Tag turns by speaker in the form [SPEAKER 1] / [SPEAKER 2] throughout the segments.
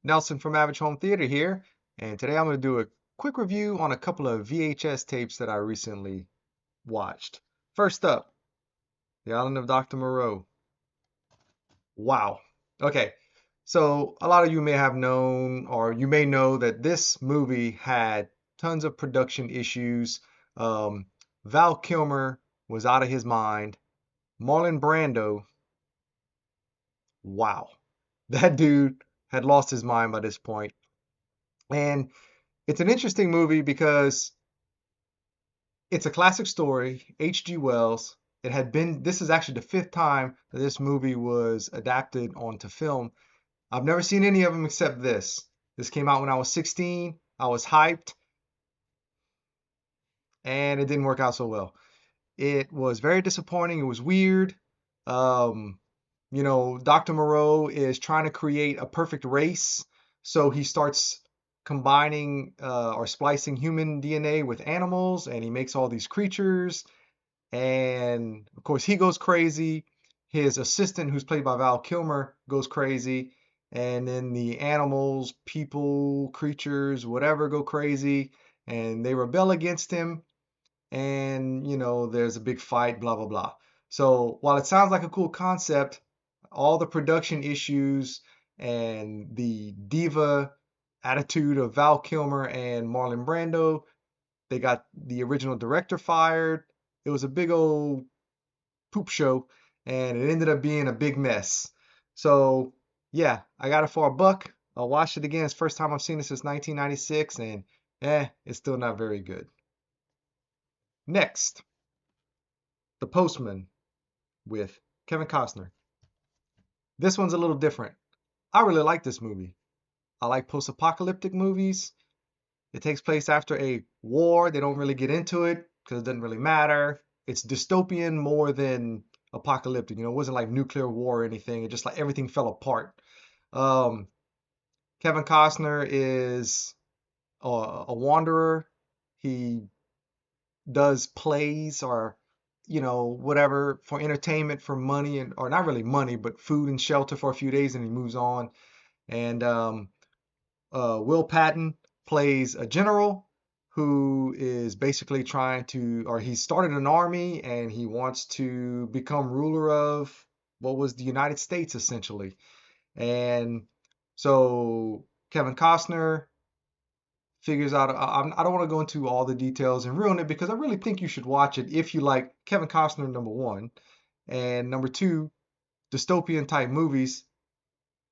[SPEAKER 1] Nelson from Average Home Theater here, and today I'm going to do a quick review on a couple of VHS tapes that I recently watched. First up, The Island of Dr. Moreau. Wow. Okay, so a lot of you may have known, or you may know that this movie had tons of production issues. Um, Val Kilmer was out of his mind. Marlon Brando, wow. That dude had lost his mind by this point. And it's an interesting movie because it's a classic story, H.G. Wells. This is actually the fifth time that this movie was adapted onto film. I've never seen any of them except this. This came out when I was 16. I was hyped, and it didn't work out so well. It was very disappointing. It was weird. Um, Dr. Moreau is trying to create a perfect race, so he starts combining or splicing human DNA with animals, and he makes all these creatures. And of course, he goes crazy. His assistant, who's played by Val Kilmer, goes crazy. And then the animals, people, creatures, whatever, go crazy, and they rebel against him, and there's a big fight, blah blah blah. So while it sounds like a cool concept, all the production issues and the diva attitude of Val Kilmer and Marlon Brando, they got the original director fired. It was a big old poop show, and it ended up being a big mess. So yeah, I got it for $1. I watched it again. It's the first time I've seen it since 1996, and it's still not very good. Next, The Postman with Kevin Costner. This one's a little different. I really like this movie. I like post-apocalyptic movies. It takes place after a war. They don't really get into it because it doesn't really matter. It's dystopian more than apocalyptic. It wasn't like nuclear war or anything. It just like everything fell apart. Um, Kevin Costner is a wanderer. He does plays or whatever for entertainment, for money, and or not really money, but food and shelter for a few days, and he moves on. And Will Patton plays a general who is basically trying to, or he started an army and he wants to become ruler of what was the United States essentially. And so Kevin Costner figures out, I don't want to go into all the details and ruin it because I really think you should watch it if you like Kevin Costner, number one, and number two, dystopian type movies.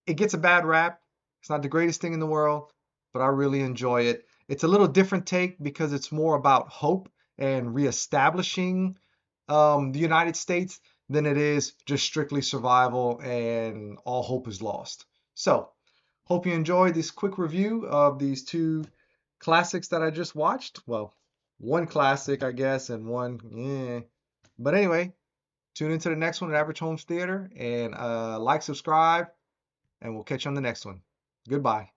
[SPEAKER 1] It gets a bad rap. It's not the greatest thing in the world, but I really enjoy it. It's a little different take because it's more about hope and reestablishing the United States than it is just strictly survival and all hope is lost. So, hope you enjoyed this quick review of these two classics that I just watched. Well, one classic, I guess, and one, yeah. But anyway, tune into the next one at Average Homes Theater and like, subscribe, and we'll catch you on the next one. Goodbye.